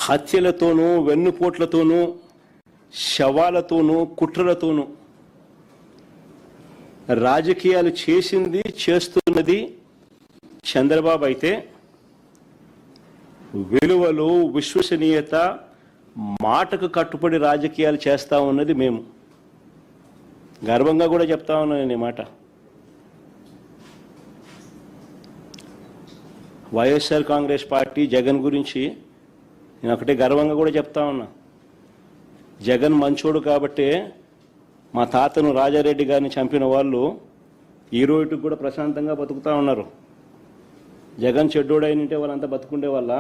హత్యలతోనూ వెన్నుపోట్లతోనూ శవాలతోనూ కుట్రలతోనూ రాజకీయాలు చేస్తున్నది చంద్రబాబు అయితే విలువలు, విశ్వసనీయత, మాటకు కట్టుబడి రాజకీయాలు చేస్తా ఉన్నది మేము. గర్వంగా కూడా చెప్తా ఉన్నాను నేను ఈ మాట. వైఎస్ఆర్ కాంగ్రెస్ పార్టీ జగన్ గురించి నేను ఒకటే గర్వంగా కూడా చెప్తా ఉన్నా. జగన్ మంచోడు కాబట్టే మా తాతను రాజారెడ్డి గారిని చంపిన వాళ్ళు ఈ రోజుకి కూడా ప్రశాంతంగా బతుకుతూ ఉన్నారు. జగన్ చెడ్డోడైనంటే వాళ్ళంతా బతుకుండే వాళ్ళ.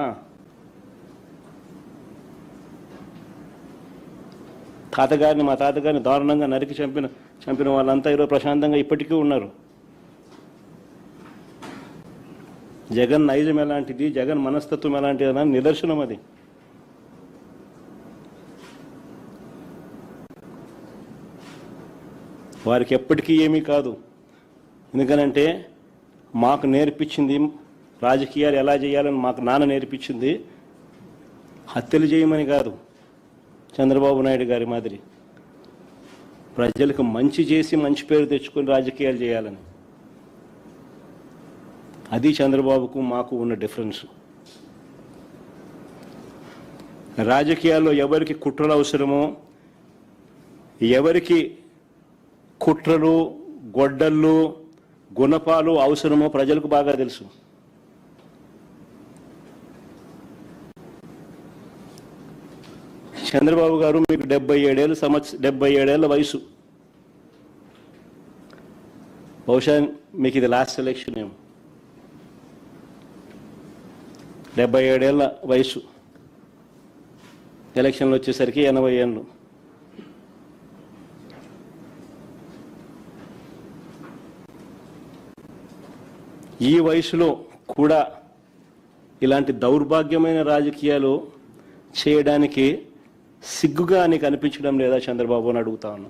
మా తాతగారిని దారుణంగా నరికి చంపిన వాళ్ళంతా ఈరోజు ప్రశాంతంగా ఇప్పటికీ ఉన్నారు. జగన్ నైజం ఎలాంటిది, జగన్ మనస్తత్వం ఎలాంటిది అని నిదర్శనం అది. వారికి ఎప్పటికీ ఏమీ కాదు. ఎందుకనంటే మాకు నేర్పించింది రాజకీయాలు ఎలా చేయాలని మాకు నాన్న నేర్పించింది హత్యలు చేయమని కాదు, చంద్రబాబు నాయుడు గారి మాదిరి ప్రజలకు మంచి చేసి మంచి పేరు తెచ్చుకొని రాజకీయాలు చేయాలని. అది చంద్రబాబుకు మాకు ఉన్న డిఫరెన్స్. రాజకీయాల్లో ఎవరికి కుట్రలు అవసరమో, ఎవరికి కుట్రలు, గొడ్డళ్ళు, గుణపాలు అవసరమో ప్రజలకు బాగా తెలుసు. చంద్రబాబు గారు మీకు 77 ఏళ్ల వయసు. బహుశా మీకు ఇది లాస్ట్ ఎలక్షన్ ఏమో. 77 ఏళ్ల వయసు, ఎలక్షన్లు వచ్చేసరికి 80 ఏళ్ళు. ఈ వయసులో కూడా ఇలాంటి దౌర్భాగ్యమైన రాజకీయాలు చేయడానికి సిగ్గుగా నీకు అనిపించడం లేదా చంద్రబాబు అని అడుగుతా ఉన్నా.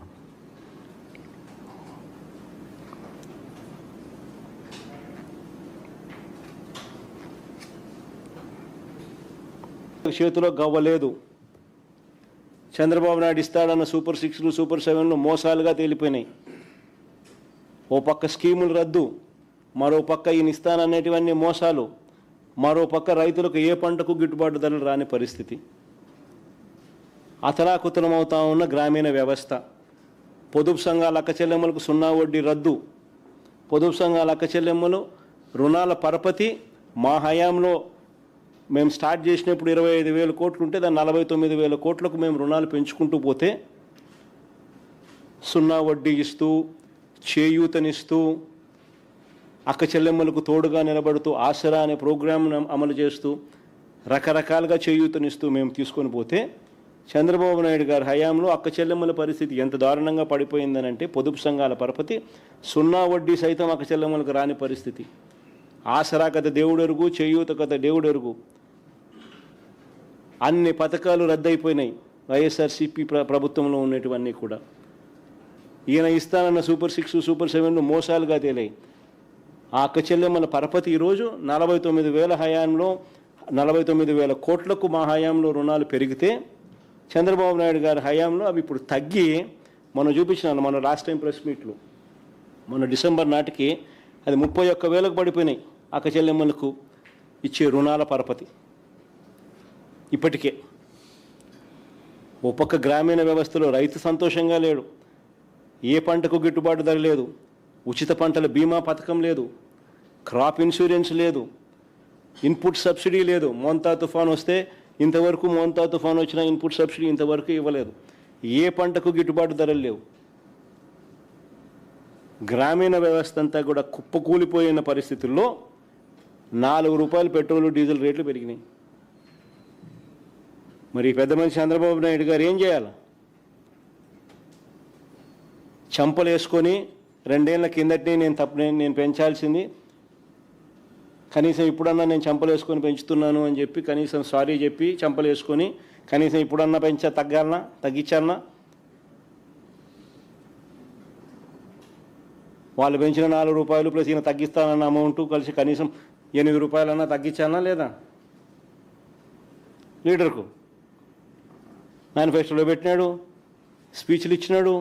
చేతిలో గవ్వలేదు. చంద్రబాబు నాయుడు ఇస్తాడన్న సూపర్ 6లు, సూపర్ 7లు మోసాలుగా తేలిపోయినాయి. ఓ పక్క స్కీములు రద్దు, మరో పక్క ఈయన ఇస్తాననేటివన్నీ మోసాలు, మరో పక్క రైతులకు ఏ పంటకు గిట్టుబాటు ధరలు రాని పరిస్థితి. అతలాకుతలమవుతా ఉన్న గ్రామీణ వ్యవస్థ. పొదుపు సంఘాల అక్క చెల్లెమ్మలకు 0 వడ్డీ రద్దు. పొదుపు సంఘాల అక్క చెల్లెమ్మలు రుణాల పరపతి మా హయాంలో మేము స్టార్ట్ చేసినప్పుడు 25,000 కోట్లు ఉంటే దాన్ని 49,000 కోట్లకు మేము రుణాలు పెంచుకుంటూ పోతే 0 వడ్డీ ఇస్తూ, చేయూతనిస్తూ, అక్క చెల్లెమ్మలకు తోడుగా నిలబడుతూ ఆసరా అనే ప్రోగ్రాంను అమలు చేస్తూ రకరకాలుగా చేయూతనిస్తూ మేము తీసుకొని పోతే చంద్రబాబు నాయుడు గారి హయాంలో అక్క చెల్లెమ్మల పరిస్థితి ఎంత దారుణంగా పడిపోయిందనంటే పొదుపు సంఘాల పరపతి 0 వడ్డీ సైతం అక్క చెల్లెమ్మలకు రాని పరిస్థితి. ఆసరా కథ దేవుడెరుగు, చేయూత కథ దేవుడెరుగు. అన్ని పథకాలు రద్దయిపోయినాయి వైఎస్ఆర్సీపీ ప్రభుత్వంలో ఉన్నటువన్నీ కూడా. ఈయన ఇస్తానన్న సూపర్ 6, సూపర్ 7లు మోసాలుగా తేలాయి. ఆ అక్క చెల్లెమ్మల పరపతి ఈరోజు 49,000 హయాంలో 49,000 కోట్లకు మా హయాంలో రుణాలు పెరిగితే చంద్రబాబు నాయుడు గారి హయాంలో అవి ఇప్పుడు తగ్గి, మనం చూపించినాను మన లాస్ట్ టైం ప్రెస్ మీట్లు, మన డిసెంబర్ నాటికి అది 31,000కు పడిపోయినాయి అక్క చెల్లెమ్మలకు ఇచ్చే రుణాల పరపతి. ఇప్పటికే ఓ పక్క గ్రామీణ వ్యవస్థలో రైతు సంతోషంగా లేడు. ఏ పంటకు గిట్టుబాటు ధర లేదు, ఉచిత పంటల బీమా పథకం లేదు, క్రాప్ ఇన్సూరెన్స్ లేదు, ఇన్పుట్ సబ్సిడీ లేదు. మోంతా తుఫాన్ వస్తే ఇంతవరకు మోంతా తుఫాన్ వచ్చిన ఇన్పుట్ సబ్సిడీ ఇంతవరకు ఇవ్వలేదు. ఏ పంటకు గిట్టుబాటు ధరలు లేవు. గ్రామీణ వ్యవస్థ అంతా కూడా కుప్పకూలిపోయిన పరిస్థితుల్లో ₹4 పెట్రోలు, డీజిల్ రేట్లు పెరిగినాయి. మరి పెద్ద మనిషి చంద్రబాబు నాయుడు గారు ఏం చేయాలి? చంపలు వేసుకొని 2 ఏళ్ల కిందటే నేను పెంచాల్సింది, కనీసం ఇప్పుడన్నా నేను చంపలు వేసుకొని పెంచుతున్నాను అని చెప్పి కనీసం సారీ చెప్పి చంపలు వేసుకొని కనీసం ఇప్పుడన్నా తగ్గించాలన్నా? వాళ్ళు పెంచిన ₹4 ప్లస్ ఈయన తగ్గిస్తానన్న అమౌంట్ కలిసి కనీసం ₹8 తగ్గించాలన్నా లేదా లీటర్కు? మేనిఫెస్టోలో పెట్టినాడు, స్పీచ్లు ఇచ్చినాడు,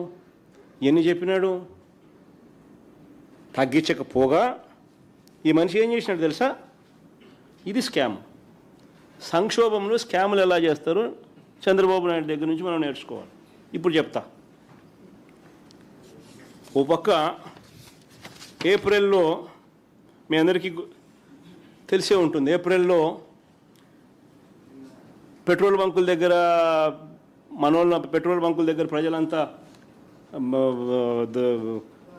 ఎన్ని చెప్పినాడు. తగ్గించకపోగా ఈ మనిషి ఏం చేసినాడు తెలుసా? ఇది స్కామ్. సంక్షోభంలో స్కాములు ఎలా చేస్తారో చంద్రబాబు నాయుడు దగ్గర నుంచి మనం నేర్చుకోవాలి. ఇప్పుడు చెప్తా. ఓ పక్క ఏప్రిల్లో మీ అందరికీ తెలిసే ఉంటుంది, ఏప్రిల్లో పెట్రోల్ బంకుల దగ్గర పెట్రోల్ బంకుల దగ్గర ప్రజలంతా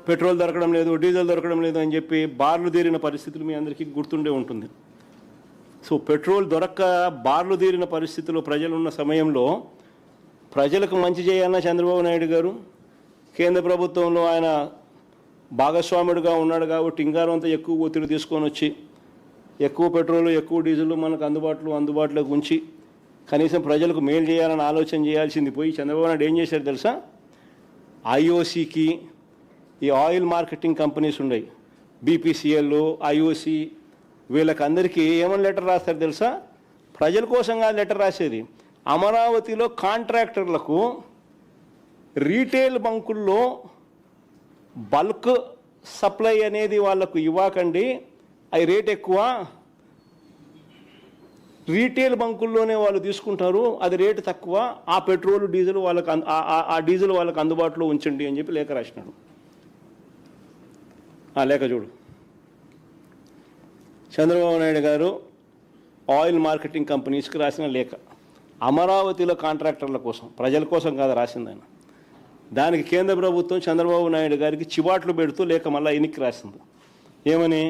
పెట్రోల్ దొరకడం లేదు, డీజిల్ దొరకడం లేదు అని చెప్పి బార్లు తీరిన పరిస్థితులు మీ అందరికీ గుర్తుండే ఉంటుంది. సో పెట్రోల్ దొరక్క బార్లు తీరిన పరిస్థితుల్లో ప్రజలు ఉన్న సమయంలో ప్రజలకు మంచి చేయాలన్న చంద్రబాబు నాయుడు గారు కేంద్ర ప్రభుత్వంలో ఆయన భాగస్వాముడిగా ఉన్నాడు కాబట్టి ఇంగారంతా ఎక్కువ ఒత్తిడి తీసుకొని వచ్చి ఎక్కువ పెట్రోలు ఎక్కువ డీజిల్ మనకు అందుబాటులోకి ఉంచి కనీసం ప్రజలకు మేలు చేయాలని ఆలోచన చేయాల్సింది పోయి చంద్రబాబు నాయుడు ఏం చేశారు తెలుసా? ఐఓసికి, ఈ ఆయిల్ మార్కెటింగ్ కంపెనీస్ ఉన్నాయి, బీపీసీఎల్, ఐఓసి, వీళ్ళకందరికీ ఏమని లెటర్ రాస్తారు తెలుసా? ప్రజల కోసంగా లెటర్ రాసేది. అమరావతిలో కాంట్రాక్టర్లకు రీటైల్ బంకుల్లో బల్క్ సప్లై అనేది వాళ్ళకు ఇవ్వకండి, అవి రేట్ ఎక్కువ, రీటైల్ బంకుల్లోనే వాళ్ళు తీసుకుంటారు, అది రేటు తక్కువ, ఆ పెట్రోల్ డీజిల్ వాళ్ళకి ఆ డీజిల్ వాళ్ళకి అందుబాటులో ఉంచండి అని చెప్పి లేఖ రాసినాడు. ఆ లేఖ చూడు. చంద్రబాబు నాయుడు గారు ఆయిల్ మార్కెటింగ్ కంపెనీస్కి రాసిన లేఖ. అమరావతిలో కాంట్రాక్టర్ల కోసం, ప్రజల కోసం కాదు రాసింది ఆయన. దానికి కేంద్ర ప్రభుత్వం చంద్రబాబు నాయుడు గారికి చివాట్లు పెడుతూ లేఖ మళ్ళీ ఎన్నికి రాసింది. ఏమని?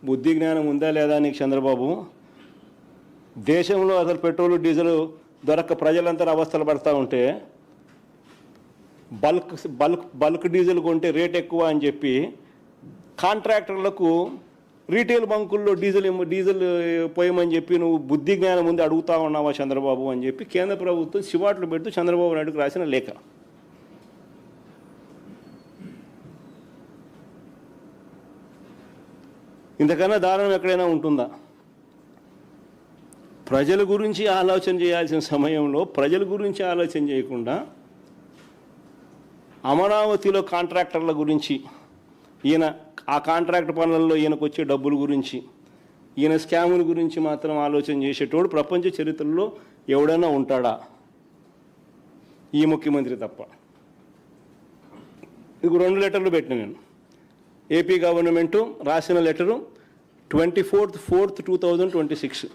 బుద్ధి జ్ఞానం ఉందా లేదా నీకు చంద్రబాబు? దేశంలో అసలు పెట్రోల్ డీజిల్ దొరక్క ప్రజలంతా అవస్థలు పడుతూ ఉంటే బల్క్ డీజిల్ కొంటే రేట్ ఎక్కువ అని చెప్పి కాంట్రాక్టర్లకు రీటైల్ బంకుల్లో డీజిల్ పోయమని చెప్పి నువ్వు బుద్ధి జ్ఞానం ముందు అడుగుతా ఉన్నావా చంద్రబాబు అని చెప్పి కేంద్ర ప్రభుత్వం చివాట్లు పెడుతూ చంద్రబాబు నాయుడుకు రాసిన లేఖ. ఇంతకన్నా దారుణం ఎక్కడైనా ఉంటుందా? ప్రజల గురించి ఆలోచన చేయాల్సిన సమయంలో ప్రజల గురించి ఆలోచన చేయకుండా అమరావతిలో కాంట్రాక్టర్ల గురించి, ఈయన ఆ కాంట్రాక్ట్ పనులలో ఈయనకు వచ్చే డబ్బుల గురించి, ఈయన స్కాముల గురించి మాత్రం ఆలోచన చేసేటోడు ప్రపంచ చరిత్రలో ఎవడైనా ఉంటాడా? ఈ ముఖ్యమంత్రి తప్ప. ఇది 2 లెటర్లు పెట్టిన నేను. ఏపీ గవర్నమెంటు రాసిన లెటరు 24/4/2026,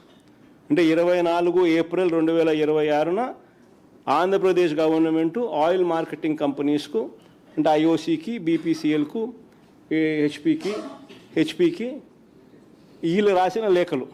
అంటే 24 ఏప్రిల్ 2026న ఆంధ్రప్రదేశ్ గవర్నమెంటు ఆయిల్ మార్కెటింగ్ కంపెనీస్కు, అంటే ఐఓసికి, బీపీసీఎల్కు, హెచ్పికి వీళ్ళు రాసిన లేఖలు.